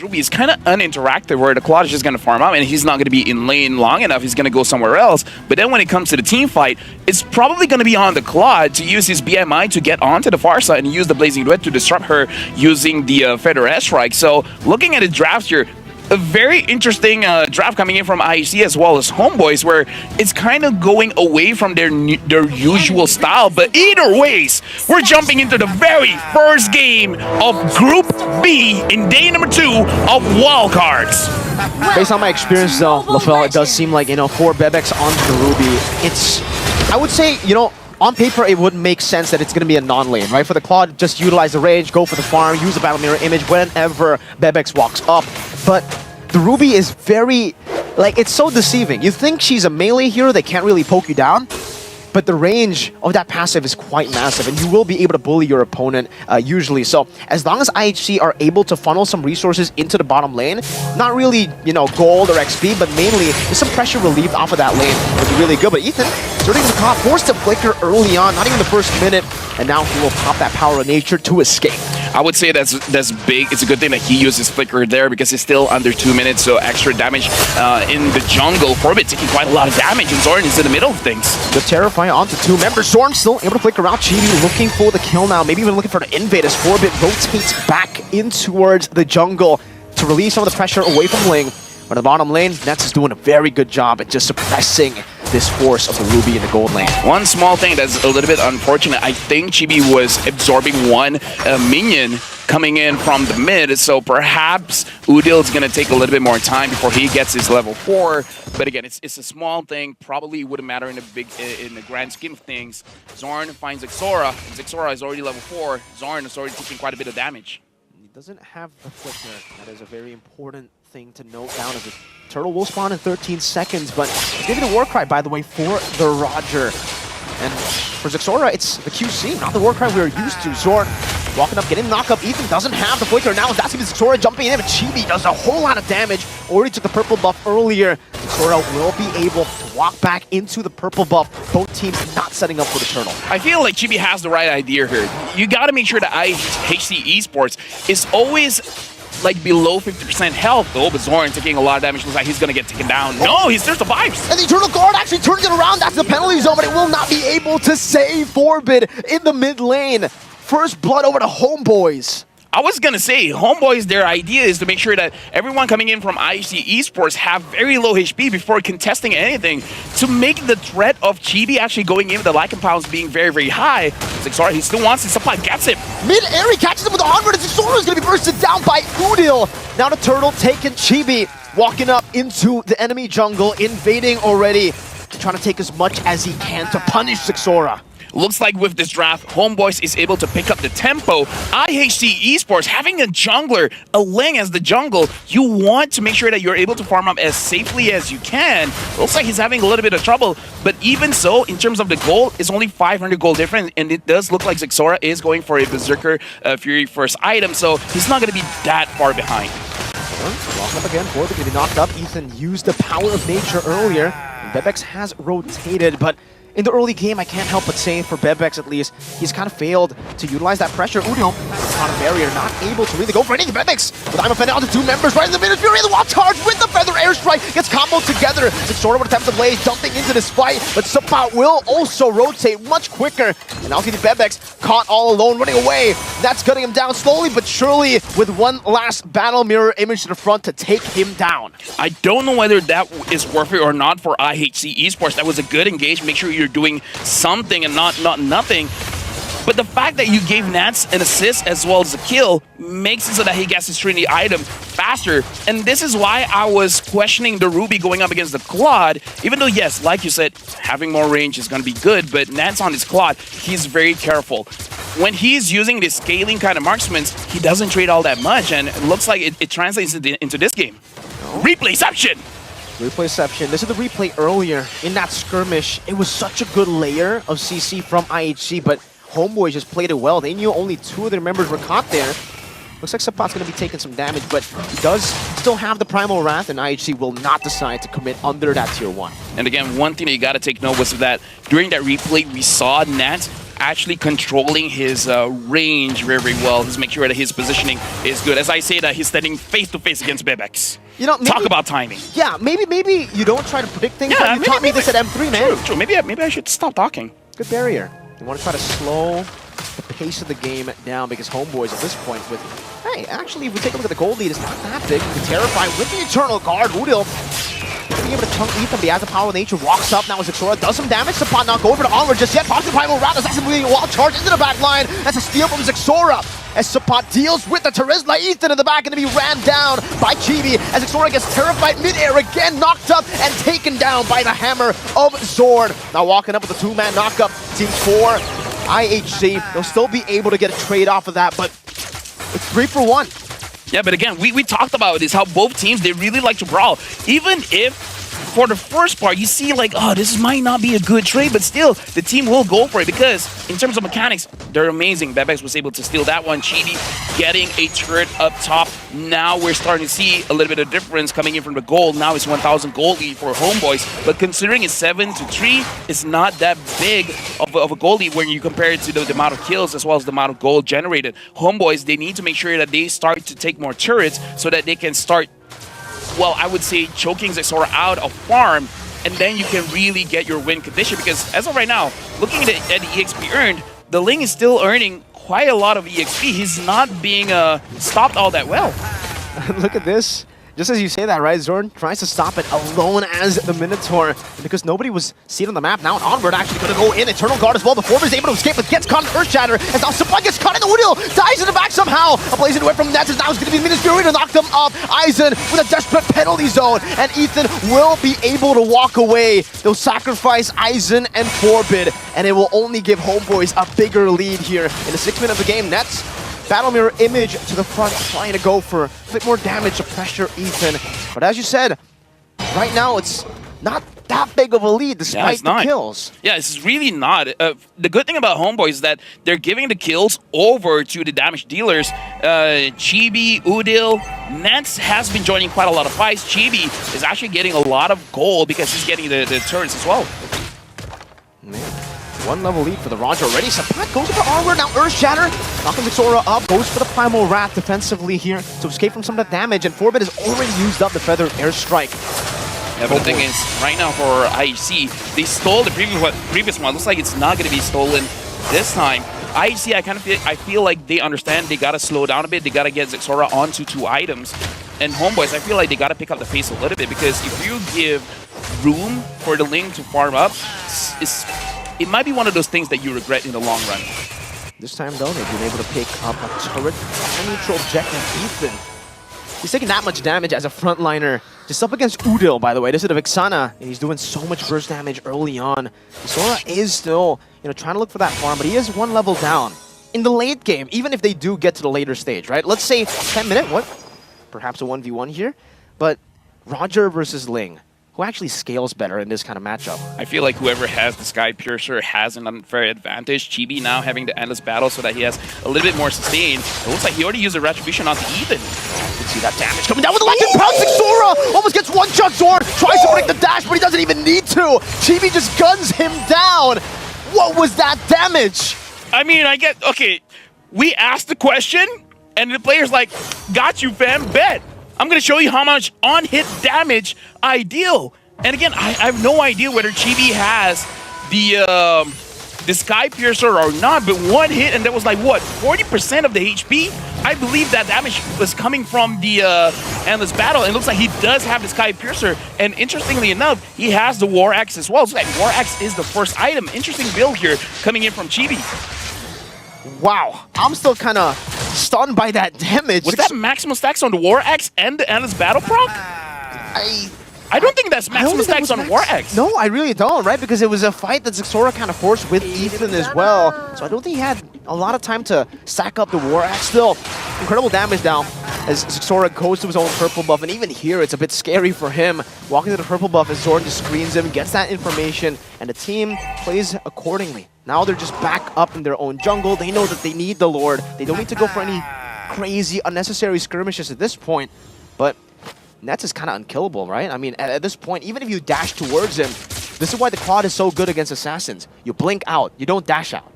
Ruby is kind of uninteractive where the Claude is just going to farm out and he's not going to be in lane long enough. He's going to go somewhere else. But then when it comes to the team fight, it's probably going to be on the Claude to use his BMI to get onto the far side and use the Blazing Duet to disrupt her using the Feather S-Strike. So looking at the drafts here, a very interesting draft coming in from IHC as well as Homeboys, where it's kind of going away from their usual style. But either ways, we're jumping into the very first game of Group B in day number 2 of wildcards. Based on my experience though, LaFell, it does seem like, for Bebex onto the Ruby, it's, I would say, on paper, it would make sense that it's going to be a non-lane, right? For the Claude, just utilize the rage, go for the farm, use the battle mirror image whenever Bebex walks up. But the Ruby is very, it's so deceiving. You think she's a melee hero that can't really poke you down, but the range of that passive is quite massive, and you will be able to bully your opponent usually. So as long as IHC are able to funnel some resources into the bottom lane, not really, gold or XP, but mainly just some pressure relieved off of that lane would be really good. But Ethan, starting the cop, forced to flicker early on, not even the first minute, and now he will pop that power of nature to escape. I would say that's big. It's a good thing that he uses Flicker there because it's still under 2 minutes, so extra damage in the jungle. Forbit taking quite a lot of damage, and Zorn is in the middle of things. The Terrify onto 2 members. Zorn still able to flicker out. Chibi looking for the kill now, maybe even looking for the invade as Forbit rotates back in towards the jungle to release some of the pressure away from Ling. But in the bottom lane, Nets is doing a very good job at just suppressing this force of the Ruby in the gold lane. One small thing that's a little bit unfortunate, I think Chibi was absorbing one minion coming in from the mid, so perhaps Udil is going to take a little bit more time before he gets his level 4. But again, it's a small thing, probably wouldn't matter in the grand scheme of things. Zorn finds Xora, and Xora is already level 4. Zorn is already taking quite a bit of damage. He doesn't have the flicker. That is a very important thing to note down, as the turtle will spawn in 13 seconds, but he's giving the Warcry, by the way, for the Roger. And for Xora, it's the QC, not the Warcry we're used to. Zorn walking up, getting knocked up. Ethan doesn't have the flicker now. That's going to be Xora jumping in, but Chibi does a whole lot of damage. Already took the purple buff earlier. Xora will be able to walk back into the purple buff. Both teams not setting up for the turtle. I feel like Chibi has the right idea here. You got to make sure that IHC Esports is always below 50% health though, but Zorn taking a lot of damage. Looks like he's gonna get taken down. No, he still survives. And the Eternal Guard actually turns it around. That's the penalty zone, but it will not be able to save Forbid in the mid lane. First blood over to Homeboys. I was gonna say, Homeboys, their idea is to make sure that everyone coming in from IHC Esports have very low HP before contesting anything, to make the threat of Chibi actually going in with the light compounds being very, very high. It's like, sorry, he still wants it, supply gets it. Mid-air, he catches him with the onward, and Xora is gonna be bursted down by Udil. Now the turtle taking Chibi, walking up into the enemy jungle, invading already, trying to take as much as he can to punish Xora. Looks like with this draft, Homeboys is able to pick up the tempo. IHC Esports, having a jungler, a Ling as the jungle, you want to make sure that you're able to farm up as safely as you can. Looks like he's having a little bit of trouble, but even so, in terms of the gold, it's only 500 gold difference, and it does look like Xora is going for a Berserker Fury first item, so he's not going to be that far behind. Walking up again, Forbit going to be knocked up. Ethan used the power of nature earlier, and Bebex has rotated, but in the early game, I can't help but say, for Bebex at least, he's kind of failed to utilize that pressure. Udil, on a barrier, not able to really go for anything. Bebex, with I'm offended onto 2 members, right in the middle. Fury, the wall charge with the Feather Airstrike, gets comboed together. Xora would attempt to blaze, jumping into this fight, but Suppot will also rotate much quicker. And now see the Bebex caught all alone, running away. That's cutting him down slowly but surely, with one last battle mirror image to the front to take him down. I don't know whether that is worth it or not for IHC Esports. That was a good engage. Make sure you're doing something and not nothing. But the fact that you gave Nats an assist as well as a kill makes it so that he gets his Trinity item faster. And this is why I was questioning the Ruby going up against the Claude. Even though, yes, like you said, having more range is going to be good, but Nats on his Claude, he's very careful. When he's using the scaling kind of marksmen, he doesn't trade all that much, and it looks like it translates into this game. No. Replayception! Replayception. This is the replay earlier in that skirmish. It was such a good layer of CC from IHC, but Homeboys just played it well. They knew only 2 of their members were caught there. Looks like Suppot's going to be taking some damage, but he does still have the Primal Wrath, and IHC will not decide to commit under that tier 1. And again, one thing that you got to take note was that during that replay, we saw Nats actually controlling his range very well. He's making sure that his positioning is good. As I say that, he's standing face-to-face against bebex. You know, maybe, talk about timing. Yeah, maybe you don't try to predict things. Yeah, like you taught me this at M3, man. True. Maybe I should stop talking. Good barrier. You want to try to slow the pace of the game down because Homeboys at this point with... Hey, actually, if we take a look at the gold lead, it's not that big. The Terrify with the Eternal Guard. Udil being able to chunk Ethan, but he has the power of nature. Walks up now as Xora does some damage. Sapot not go over to Onward just yet. Pops the Primal Rat. Assassin moving a wild charge into the back line. That's a steal from Xora. As Sapot deals with the Terizla, Ethan in the back, and to be ran down by Chibi as Xora gets terrified mid-air again, knocked up and taken down by the hammer of Zorn. Now walking up with a two-man knockup. Team 4, IHC, they'll still be able to get a trade off of that, but it's 3 for 1. Yeah, but again, we talked about this, how both teams, they really like to brawl. Even if for the first part, you see like, oh, this might not be a good trade, but still, the team will go for it because in terms of mechanics, they're amazing. bebex was able to steal that one. Chibi getting a turret up top. Now we're starting to see a little bit of difference coming in from the gold. Now it's 1,000 gold lead for Homeboys, but considering it's 7-3, it's not that big of a gold lead when you compare it to the amount of kills as well as the amount of gold generated. Homeboys, they need to make sure that they start to take more turrets so that they can start, well, I would say choking Xora out of farm, and then you can really get your win condition. Because as of right now, looking at the EXP earned, the Ling is still earning quite a lot of EXP. He's not being stopped all that well. Look at this. Just as you say that, right? Zorn tries to stop it alone as the Minotaur because nobody was seen on the map. Now Onward actually going to go in. Eternal Guard as well. The Form is able to escape, but gets caught in Earth Shatter. As now Supply gets caught in the Woodhill. Dies in the back somehow. A blazing away from Nets. Now it's going to be Minus Fury to knock them off. Eisen with a desperate penalty zone. And Ethan will be able to walk away. They'll sacrifice Eisen and Forbid. And it will only give Homeboys a bigger lead here in the 6th minute of the game. Nets Battle Mirror Image to the front, trying to go for a bit more damage to pressure Ethan. But as you said, right now it's not that big of a lead despite the kills. Yeah, it's really not. The good thing about Homeboy is that they're giving the kills over to the damage dealers. Chibi, Udil, Nets has been joining quite a lot of fights. Chibi is actually getting a lot of gold because he's getting the turrets as well. Man. 1 level lead for the Roger already. Sapot goes for the Onward, now Earth Shatter. Knocking Xora up, goes for the Primal Rat defensively here to escape from some of the damage, and Forbid has already used up the Feathered Airstrike. Yeah, but the thing is, right now for IHC, they stole the previous one. Looks like it's not going to be stolen this time. IHC, I feel like they understand they got to slow down a bit. They got to get Xora onto 2 items. And Homeboys, I feel like they got to pick up the pace a little bit because if you give room for the Ling to farm up, it might be one of those things that you regret in the long run. This time, though, they've been able to pick up a turret on neutral objective. Ethan, he's taking that much damage as a frontliner. Just up against Udil, by the way. This is a Vixana, and he's doing so much burst damage early on. Xora is still, trying to look for that farm, but he is 1 level down. In the late game, even if they do get to the later stage, right? Let's say 10-minute, perhaps a 1v1 here, but Roger versus Ling. Who actually scales better in this kind of matchup? I feel like whoever has the Sky Piercer has an unfair advantage. Chibi now having the Endless Battle so that he has a little bit more sustain. It looks like he already used a Retribution onto Ethan. You can see that damage coming down with the Legend pouncing Xora! Almost gets one-shot Zorn, tries to break the dash, but he doesn't even need to! Chibi just guns him down! What was that damage? I mean, okay, we asked the question, and the player's like, got you fam, bet! I'm going to show you how much on-hit damage I deal. And again, I have no idea whether Chibi has the Sky Piercer or not, but 1 hit and that was like, what, 40% of the HP? I believe that damage was coming from the Endless Battle. And it looks like he does have the Sky Piercer. And interestingly enough, he has the War Axe as well. So like War Axe is the first item. Interesting build here coming in from Chibi. Wow, I'm still kind of stunned by that damage. Was that maximum stacks on the War Axe and the Endless Battle proc? I don't think that's maximum stacks on War Axe. No, I really don't, right? Because it was a fight that Xora kind of forced with Ethan as well. So I don't think he had a lot of time to stack up the War Axe. Still, incredible damage down as Xora goes to his own purple buff. And even here, it's a bit scary for him. Walking to the purple buff as Zorn just screens him, gets that information, and the team plays accordingly. Now they're just back up in their own jungle. They know that they need the Lord. They don't need to go for any crazy, unnecessary skirmishes at this point. But Nets is kind of unkillable, right? I mean, at this point, even if you dash towards him, this is why the quad is so good against assassins. You blink out. You don't dash out.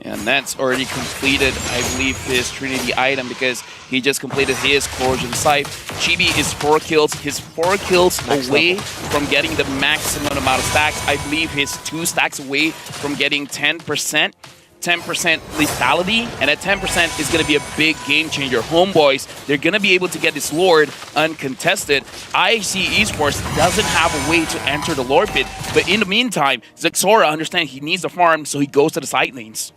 And that's already completed, I believe, his Trinity item because he just completed his Corrosion Scythe. Chibi is 4 kills. His 4 kills Max away level. from getting the maximum amount of stacks. I believe he's 2 stacks away from getting 10%. 10% lethality, and at 10% is going to be a big game changer. Homeboys, they're going to be able to get this Lord uncontested. IHC Esports doesn't have a way to enter the Lord pit, but in the meantime, Zexora understands he needs the farm, so he goes to the side lanes.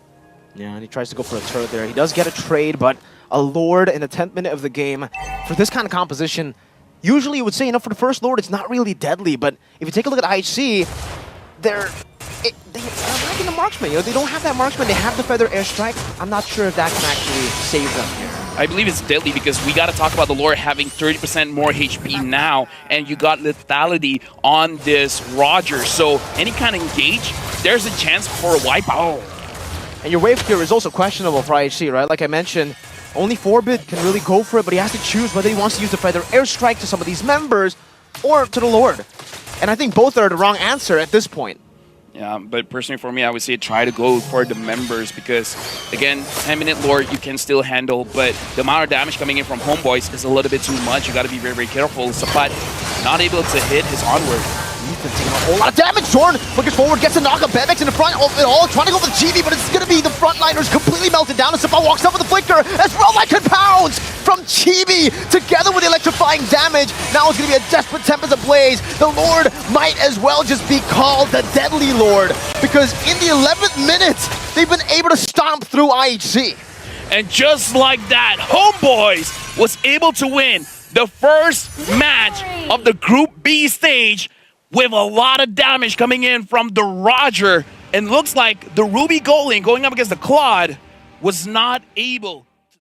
Yeah, and he tries to go for a turret there. He does get a trade, but a Lord in the 10th minute of the game, for this kind of composition, usually you would say, for the first Lord, it's not really deadly, but if you take a look at IHC, they're lacking the marksman. They don't have that marksman. They have the feather airstrike. I'm not sure if that can actually save them here. I believe it's deadly because we got to talk about the Lord having 30% more HP now, and you got lethality on this Roger. So any kind of engage, there's a chance for a wipeout. And your wave clear is also questionable for IHC, right? Like I mentioned, only 4-bit can really go for it, but he has to choose whether he wants to use the feather airstrike to some of these members or to the Lord. And I think both are the wrong answer at this point. Yeah, but personally for me, I would say try to go for the members because, again, 10-minute Lord you can still handle, but the amount of damage coming in from Homeboys is a little bit too much. You got to be very, very careful. Sapat not able to hit his onward. He's been taking a whole lot of damage. Jorn looking forward, gets a knock up. Bebex in the front of it all, trying to go for the GB, but it's going to be the frontliners completely melted down. And Sapat walks up with the flicker as well, like compounds from Chibi together with the electrifying damage. Now it's going to be a desperate Tempest ablaze. The Lord might as well just be called the Deadly Lord because in the 11th minute, they've been able to stomp through IHC. And just like that, Homeboys was able to win the first match of the Group B stage with a lot of damage coming in from the Roger. And looks like the Ruby Goalie going up against the Claude was not able